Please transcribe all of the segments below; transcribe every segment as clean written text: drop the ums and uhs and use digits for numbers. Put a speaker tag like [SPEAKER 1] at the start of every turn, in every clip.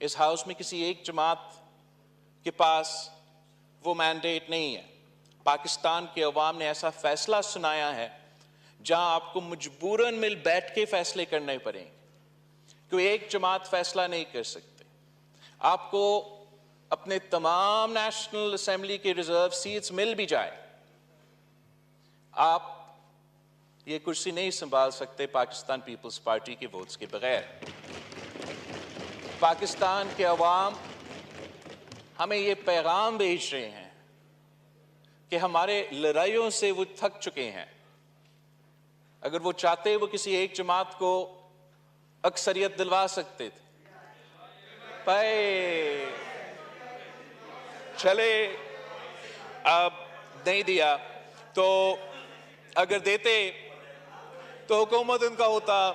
[SPEAKER 1] اس house میں کسی ایک جماعت کے پاس وہ مینڈیٹ نہیں ہے. پاکستان کے عوام نے ایسا فیصلہ سنایا ہے جہاں آپ کو مجبوراً مل بیٹھ کے فیصلے کرنے پڑیں گے. کوئی ایک جماعت فیصلہ نہیں کر سکتے. آپ کو اپنے تمام نیشنل اسمبلی کے ریزرو سیٹس مل بھی جائے, آپ یہ کرسی نہیں سنبھال سکتے پاکستان پیپلز پارٹی کے ووٹس کے بغیر. پاکستان کے عوام ہمیں یہ پیغام بھیج رہے ہیں کہ ہمارے لڑائیوں سے وہ تھک چکے ہیں. اگر وہ چاہتے وہ کسی ایک جماعت کو اکثریت دلوا سکتے تھے. چلے اب نہیں دیا تو اگر دیتے تو حکومت ان کا ہوتا.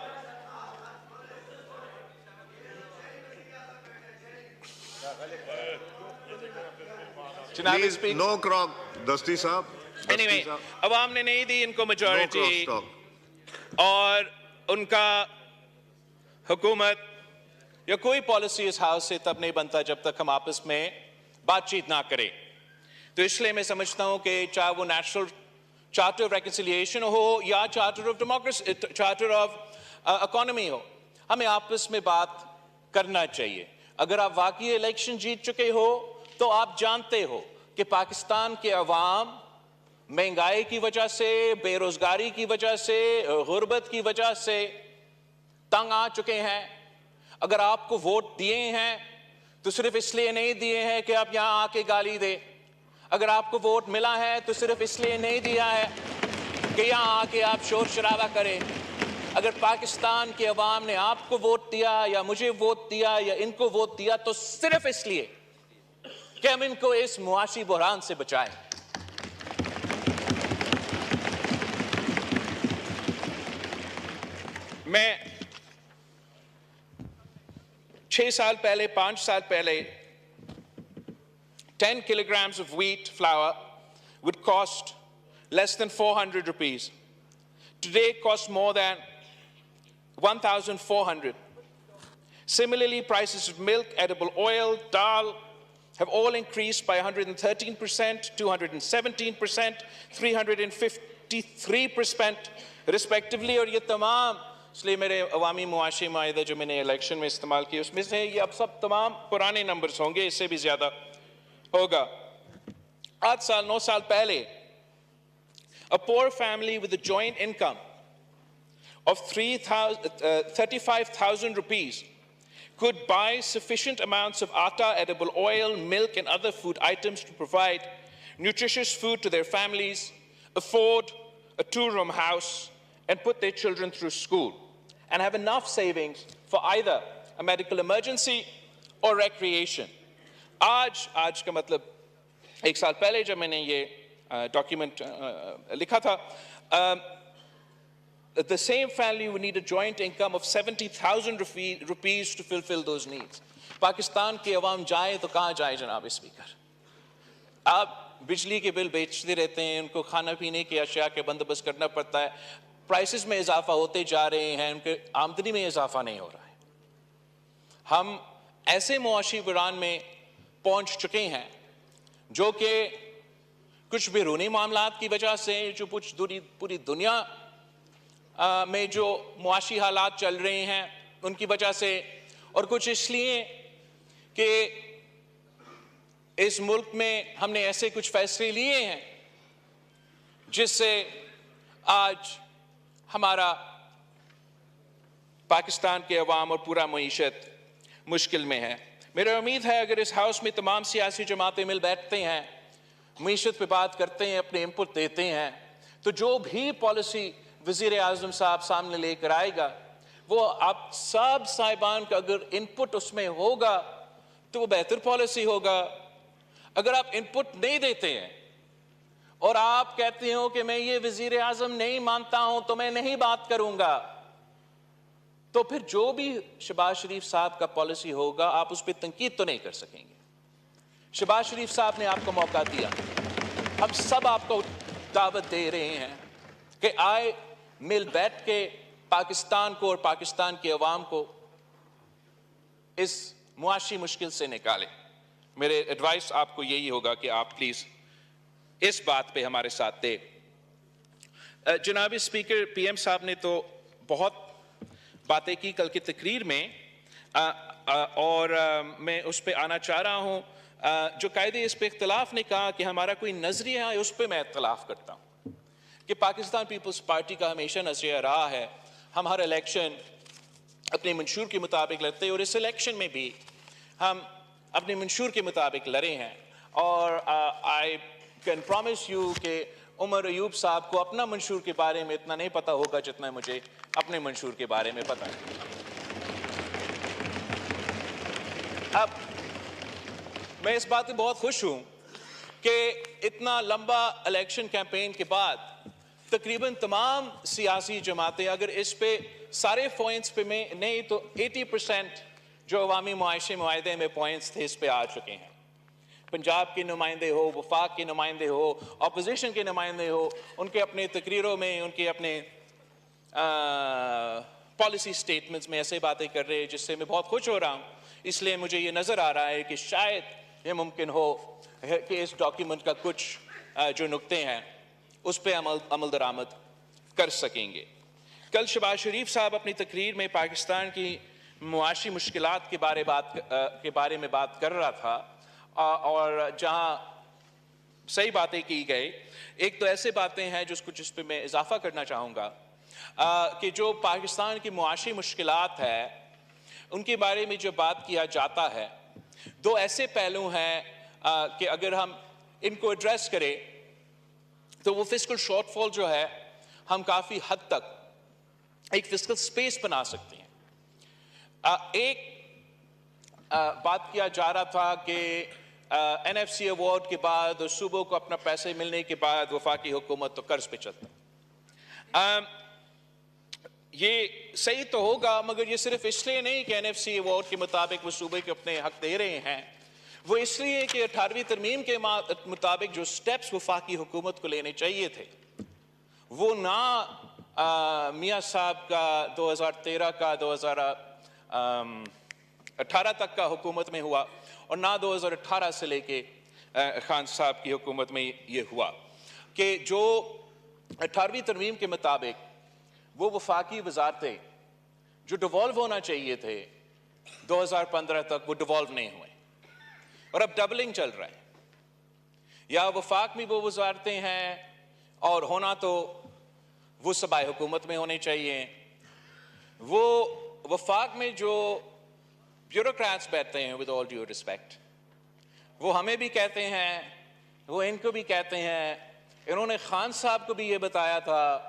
[SPEAKER 2] نو کراک دستی صاحب.
[SPEAKER 1] Anyway, عوام نے نہیں دی ان کو میجورٹی, اور ان کا حکومت یا کوئی پالیسی اس ہاؤس سے تب نہیں بنتا جب تک ہم آپس میں بات چیت نہ کریں. تو اس لیے میں سمجھتا ہوں کہ چاہے وہ نیشنل چارٹر آف ریکنسیلیشن ہو یا charter of democracy, charter of economy ہو, ہمیں آپس میں بات کرنا چاہیے. اگر آپ واقعی الیکشن جیت چکے ہو تو آپ جانتے ہو کہ پاکستان کے عوام مہنگائی کی وجہ سے, بے روزگاری کی وجہ سے, غربت کی وجہ سے تنگ آ چکے ہیں. اگر آپ کو ووٹ دیے ہیں تو صرف اس لیے نہیں دیے ہیں کہ آپ یہاں آ کے گالی دے. اگر آپ کو ووٹ ملا ہے تو صرف اس لیے نہیں دیا ہے کہ یہاں آ کے آپ شور شرابہ کریں. اگر پاکستان کے عوام نے آپ کو ووٹ دیا یا مجھے ووٹ دیا یا ان کو ووٹ دیا تو صرف اس لیے کہ ہم ان کو اس معاشی بحران سے بچائیں. میں 6 سال پہلے 5 سال پہلے 10 kilograms of wheat flour would cost less than 400 rupees. Today it costs more than 1,400. Similarly, prices of milk, edible oil, dal have all increased by 113%, 217%, 353% respectively. اور یہ تمام, اس لیے میرے عوامی معاشی معاہدہ جو میں نے الیکشن میں استعمال کیا اس میں سے یہ اب سب تمام پرانے نمبرز ہوں گے, اس سے بھی زیادہ ہوگا. 8 سال 9 سال پہلے a poor family with a joint income of 35,000 rupees could buy sufficient amounts of atta, edible oil, milk and other food items to provide nutritious food to their families, afford a 2-room house and put their children through school, and have enough savings for either a medical emergency or recreation. آج کا مطلب 1 سال پہلے جب میں نے یہ document لکھا تھا, the same family would need a joint income of 70,000 rupees to fulfill those needs. Pakistan کے عوام جائے تو کہاں جائے جناب اسپیکر؟ آپ بجلی کے بل بیچتے رہتے ہیں, ان کو کھانا پینے کی اشیاء کے بندوبست کرنا پڑتا ہے, پرائسز میں اضافہ ہوتے جا رہے ہیں, ان کے آمدنی میں اضافہ نہیں ہو رہا ہے. ہم ایسے معاشی بحران میں پہنچ چکے ہیں جو کہ کچھ بیرونی معاملات کی وجہ سے, جو کچھ پوری دنیا میں جو معاشی حالات چل رہے ہیں ان کی وجہ سے, اور کچھ اس لیے کہ اس ملک میں ہم نے ایسے کچھ فیصلے لیے ہیں جس سے آج ہمارا پاکستان کے عوام اور پورا معیشت مشکل میں ہے. میرا امید ہے اگر اس ہاؤس میں تمام سیاسی جماعتیں مل بیٹھتے ہیں, معیشت پہ بات کرتے ہیں, اپنے انپٹ دیتے ہیں, تو جو بھی پالیسی وزیر اعظم صاحب سامنے لے کر آئے گا وہ آپ سب صاحبان کا اگر انپٹ اس میں ہوگا تو وہ بہتر پالیسی ہوگا. اگر آپ انپٹ نہیں دیتے ہیں اور آپ کہتے ہو کہ میں یہ وزیر اعظم نہیں مانتا ہوں تو میں نہیں بات کروں گا, تو پھر جو بھی شہباز شریف صاحب کا پالیسی ہوگا آپ اس پہ تنقید تو نہیں کر سکیں گے. شہباز شریف صاحب نے آپ کو موقع دیا, ہم سب آپ کو دعوت دے رہے ہیں کہ آئے مل بیٹھ کے پاکستان کو اور پاکستان کے عوام کو اس معاشی مشکل سے نکالیں. میرے ایڈوائس آپ کو یہی ہوگا کہ آپ پلیز اس بات پہ ہمارے ساتھ دیں. جناب اسپیکر، پی ایم صاحب نے تو بہت باتیں کی کل کی تقریر میں، اور میں اس پہ آنا چاہ رہا ہوں. جو قائدے اس پہ اختلاف نے کہا کہ ہمارا کوئی نظریہ ہے، اس پہ میں اختلاف کرتا ہوں کہ پاکستان پیپلز پارٹی کا ہمیشہ نظریہ رہا ہے ہم ہر الیکشن اپنے منشور کے مطابق لڑتے ہیں، اور اس الیکشن میں بھی ہم اپنے منشور کے مطابق لڑے ہیں. اور آئی کین پرومس یو کہ عمر ایوب صاحب کو اپنا منشور کے بارے میں اتنا نہیں پتا ہوگا جتنا مجھے اپنے منشور کے بارے میں پتا ہے. اب میں اس بات پہ بہت خوش ہوں کہ اتنا لمبا الیکشن کیمپین کے بعد تقریباً تمام سیاسی جماعتیں اگر اس پہ سارے پوائنٹس پہ میں نہیں تو 80% جو عوامی معاشی معاہدے میں پوائنٹس تھے اس پہ آ چکے ہیں. پنجاب کے نمائندے ہو، وفاق کے نمائندے ہو، اپوزیشن کے نمائندے ہو، ان کے اپنے تقریروں میں، ان کے اپنے پالیسی سٹیٹمنٹس میں ایسے باتیں کر رہے ہیں جس سے میں بہت خوش ہو رہا ہوں. اس لیے مجھے یہ نظر آ رہا ہے کہ شاید یہ ممکن ہو کہ اس ڈاکیومنٹ کا کچھ جو نکتے ہیں اس پہ عمل درآمد کر سکیں گے. کل شہباز شریف صاحب اپنی تقریر میں پاکستان کی معاشی مشکلات کے بارے میں بات کر رہا تھا، اور جہاں صحیح باتیں کی گئی، ایک تو ایسے باتیں ہیں جس پہ میں اضافہ کرنا چاہوں گا کہ جو پاکستان کی معاشی مشکلات ہے ان کے بارے میں جو بات کیا جاتا ہے، دو ایسے پہلو ہیں کہ اگر ہم ان کو ایڈریس کریں تو وہ فسکل شارٹ فال جو ہے ہم کافی حد تک ایک فسکل سپیس بنا سکتے ہیں. ایک بات کیا جا رہا تھا کہ این ایف سی ایوارڈ کے بعد اور صوبوں کو اپنا پیسے ملنے کے بعد وفاقی حکومت تو قرض پہ چلتا. یہ صحیح تو ہوگا، مگر یہ صرف اس لیے نہیں کہ این ایف سی ایوارڈ کے مطابق وہ صوبے کے اپنے حق دے رہے ہیں، وہ اس لیے کہ 18ویں ترمیم کے مطابق جو سٹیپس وفاقی حکومت کو لینے چاہیے تھے وہ نہ میاں صاحب کا 2013 کا 2018 تک کا حکومت میں ہوا، اور نہ 2018 سے لے کے خان صاحب کی حکومت میں یہ ہوا کہ جو 18ویں ترمیم کے مطابق وہ وفاقی وزارتیں جو ڈیوالو ہونا چاہیے تھے 2015 تک وہ ڈیوالو نہیں ہوئے، اور اب ڈبلنگ چل رہا ہے. یا وفاق میں وہ وزارتیں ہیں اور ہونا تو وہ صوبائی حکومت میں ہونے چاہیے. وہ وفاق میں جو بیوروکریٹس بیٹھتے ہیں with all due respect، وہ ہمیں بھی کہتے ہیں، وہ ان کو بھی کہتے ہیں. انہوں نے خان صاحب کو بھی یہ بتایا تھا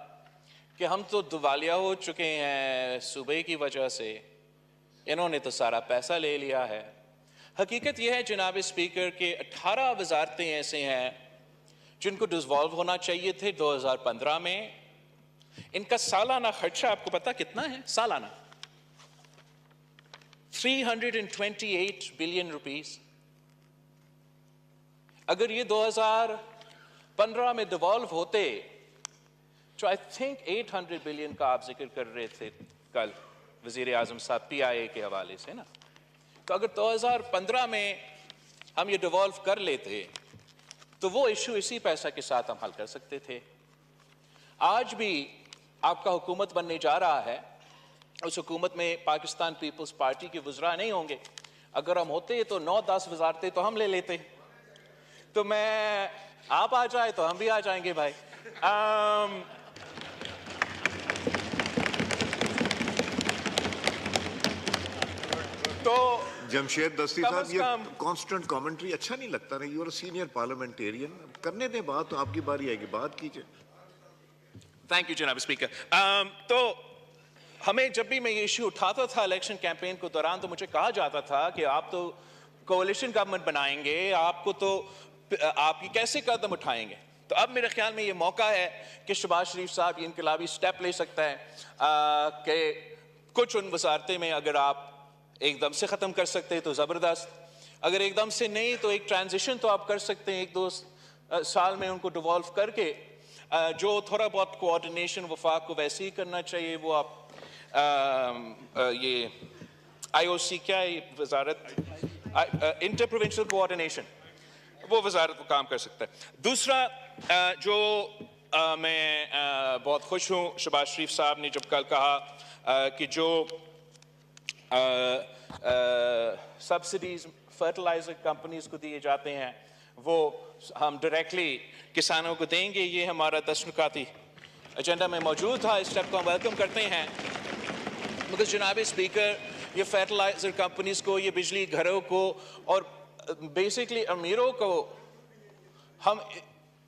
[SPEAKER 1] کہ ہم تو دیوالیہ ہو چکے ہیں صوبے کی وجہ سے، انہوں نے تو سارا پیسہ لے لیا ہے. حقیقت یہ ہے جناب اسپیکر کہ 18 وزارتیں ایسے ہیں جن کو ڈیوالو ہونا چاہیے تھے 2015 میں. ان کا سالانہ خرچہ آپ کو پتا کتنا ہے؟ سالانہ 328 بلین روپیز. اگر یہ 2015 میں ڈیوالو ہوتے، جو آئی تھنک 800 بلین کا آپ ذکر کر رہے تھے کل وزیر اعظم صاحب پی آئی اے کے حوالے سے نا، تو اگر 2015 میں ہم یہ ڈیوالو کر لیتے تو وہ ایشو اسی پیسہ کے ساتھ ہم حل کر سکتے تھے. آج بھی آپ کا حکومت بننے جا رہا ہے، اس حکومت میں پاکستان پیپلز پارٹی کے وزراء نہیں ہوں گے. اگر ہم ہوتے تو 9-10 وزارتیں تو ہم لے لیتے. تو میں آپ آ جائے تو ہم بھی آ جائیں گے بھائی. تو
[SPEAKER 2] جمشید دستی صاحب، یہ کانسٹنٹ کامنٹری اچھا نہیں لگتا نا. یو آر سینئر پارلیمنٹیرین، کرنے دیں بات، تو آپ کی باری آئے گی، بات کیجئے.
[SPEAKER 1] تھینک یو جناب اسپیکر. تو ہمیں جب بھی میں یہ ایشو اٹھاتا تھا الیکشن کیمپین کو دوران تو مجھے کہا جاتا تھا کہ آپ تو کولیشن گورنمنٹ بنائیں گے، آپ کو تو آپ یہ کیسے قدم اٹھائیں گے. تو اب میرے خیال میں یہ موقع ہے کہ شہباز شریف صاحب یہ انقلابی سٹیپ لے سکتا ہے کہ کچھ ان وزارتیں میں اگر آپ ایک دم سے ختم کر سکتے ہیں تو زبردست، اگر ایک دم سے نہیں تو ایک ٹرانزیشن تو آپ کر سکتے ہیں 1-2 سال میں ان کو ڈیوالو کر کے. جو تھوڑا بہت کوآرڈینیشن وفاق کو ویسے ہی کرنا چاہیے وہ آپ یہ IOC کیا ہے وزارت انٹر پروونشل کوآرڈینیشن, وہ وزارت وہ کام کر سکتا ہے. دوسرا جو میں بہت خوش ہوں, شہباز شریف صاحب نے جب کل کہا کہ جو سبسڈیز فرٹیلائزر کمپنیز کو دیے جاتے ہیں وہ ہم ڈائریکٹلی کسانوں کو دیں گے, یہ ہمارا 10 نکاتی ایجنڈا میں موجود تھا. اس اسٹیپ کو ہم ویلکم کرتے ہیں, مگر جناب اسپیکر یہ فرٹیلائزر کمپنیز کو, یہ بجلی گھروں کو اور بیسکلی امیروں کو ہم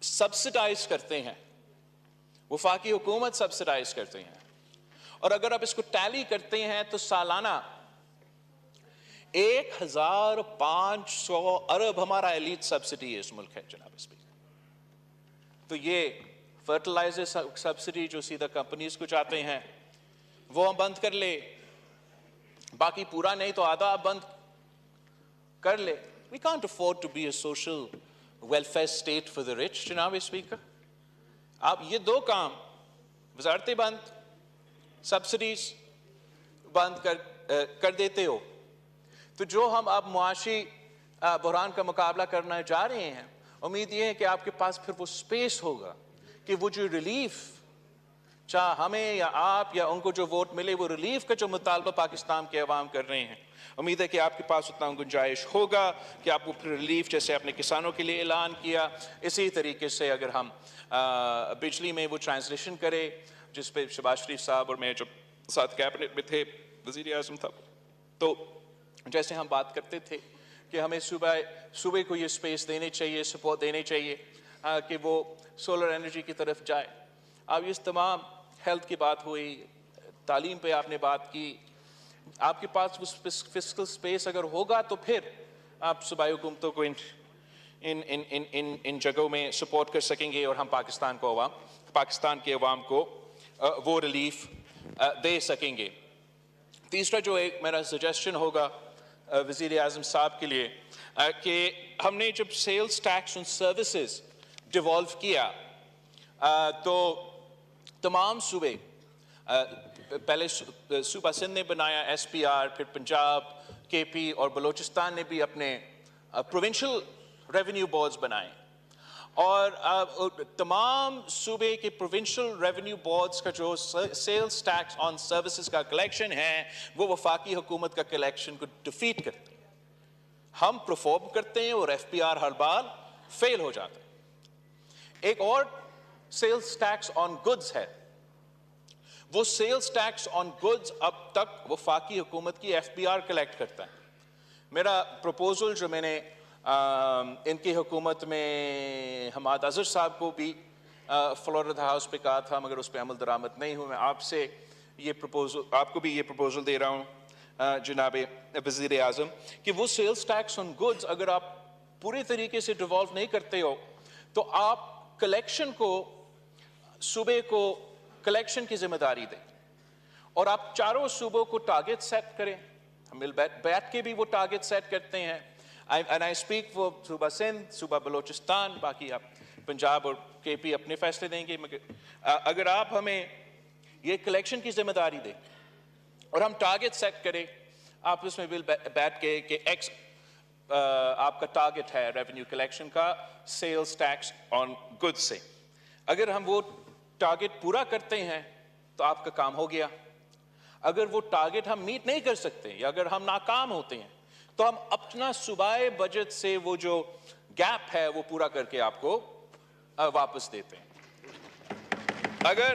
[SPEAKER 1] سبسڈائز کرتے ہیں, وفاقی حکومت سبسڈائز کرتے ہیں. اور اگر آپ اس کو ٹیلی کرتے ہیں تو سالانہ 1500 ارب ہمارا ایلیٹ سبسڈی ہے اس ملک ہے جناب اسپیکر. تو یہ فرٹیلائزر سبسڈی جو سیدھا کمپنیز کو جاتے ہیں وہ ہم بند کر لے, باقی پورا نہیں تو آدھا آپ بند کر لے. We can't afford to be a social welfare state for the rich جناب اسپیکر. آپ یہ دو کام وزارتیں بند, سبسڈیز بند کر دیتے ہو, تو جو ہم اب معاشی بحران کا مقابلہ کرنا جا رہے ہیں, امید یہ ہے کہ آپ کے پاس پھر وہ سپیس ہوگا کہ وہ جو ریلیف, چاہے ہمیں یا آپ یا ان کو جو ووٹ ملے, وہ ریلیف کا جو مطالبہ پاکستان کے عوام کر رہے ہیں, امید ہے کہ آپ کے پاس اتنا گنجائش ہوگا کہ آپ کو پھر ریلیف جیسے آپ نے کسانوں کے لیے اعلان کیا, اسی طریقے سے اگر ہم بجلی میں وہ ٹرانسلیشن کرے جس پہ شہباز شریف صاحب اور میں جب ساتھ کیبنٹ میں تھے, وزیر اعظم تھا, تو جیسے ہم بات کرتے تھے کہ ہمیں صوبے کو یہ سپیس دینے چاہیے, سپورٹ دینے چاہیے کہ وہ سولر انرجی کی طرف جائے. اب اس تمام ہیلتھ کی بات ہوئی, تعلیم پہ آپ نے بات کی, آپ کے پاس وہ فسکل سپیس اگر ہوگا تو پھر آپ صوبائی حکومتوں کو ان جگہوں میں سپورٹ کر سکیں گے اور ہم پاکستان کے عوام کو وہ ریلیف دے سکیں گے. تیسرا جو ایک میرا سجیشن ہوگا وزیر اعظم صاحب کے لیے, کہ ہم نے جب sales tax on services devolve کیا تو تمام صوبے, پہلے صوبہ سندھ نے بنایا SPR, پھر پنجاب, KP اور بلوچستان نے بھی اپنے پروونشل ریونیو بورڈز بنائے, اور تمام صوبے کے پروونشل ریونیو بورڈز کا جو سیلز ٹیکس آن سروسز کا کلیکشن ہے وہ وفاقی حکومت کا کلیکشن کو ڈیفیٹ کرتے ہیں. ہم پرفارم کرتے ہیں اور FPR ہر بار فیل ہو جاتا ہے. ایک اور سیلز ٹیکس آن گڈز ہے, وہ سیلز ٹیکس آن گڈز اب تک وفاقی حکومت کی FPR کلیکٹ کرتا ہے. میرا پروپوزل جو میں نے ان کی حکومت میں حماد اظہر صاحب کو بھی فلوریڈا ہاؤس پہ کہا تھا, مگر اس پہ عمل درآمد نہیں ہوئے. میں آپ سے یہ پروپوزل, آپ کو بھی یہ پروپوزل دے رہا ہوں جناب وزیر اعظم, کہ وہ سیلز ٹیکس آن گڈز اگر آپ پوری طریقے سے ڈیوالو نہیں کرتے ہو تو آپ کلیکشن کو, صوبے کو کلیکشن کی ذمہ داری دیں, اور آپ چاروں صوبوں کو ٹارگٹ سیٹ کریں. ہم مل بیٹھ کے بھی وہ ٹارگٹ سیٹ کرتے ہیں. And I speak for صوبہ سندھ, صوبہ بلوچستان, باقی آپ پنجاب اور KP اپنے فیصلے دیں گے, مگر اگر آپ ہمیں یہ کلیکشن کی ذمہ داری دیں اور ہم ٹارگٹ سیٹ کریں, آپ اس میں مل بیٹھ کے کہ ایکس آپ کا ٹارگٹ ہے ریونیو کلیکشن کا سیلز ٹیکس آن گڈ سے, اگر ہم وہ ٹارگٹ پورا کرتے ہیں تو آپ کا کام ہو گیا. اگر وہ ٹارگٹ ہم میٹ نہیں کر سکتے یا اگر ہم ناکام ہوتے ہیں تو ہم اپنا صوبائی بجٹ سے وہ جو گیپ ہے وہ پورا کر کے آپ کو واپس دیتے ہیں. اگر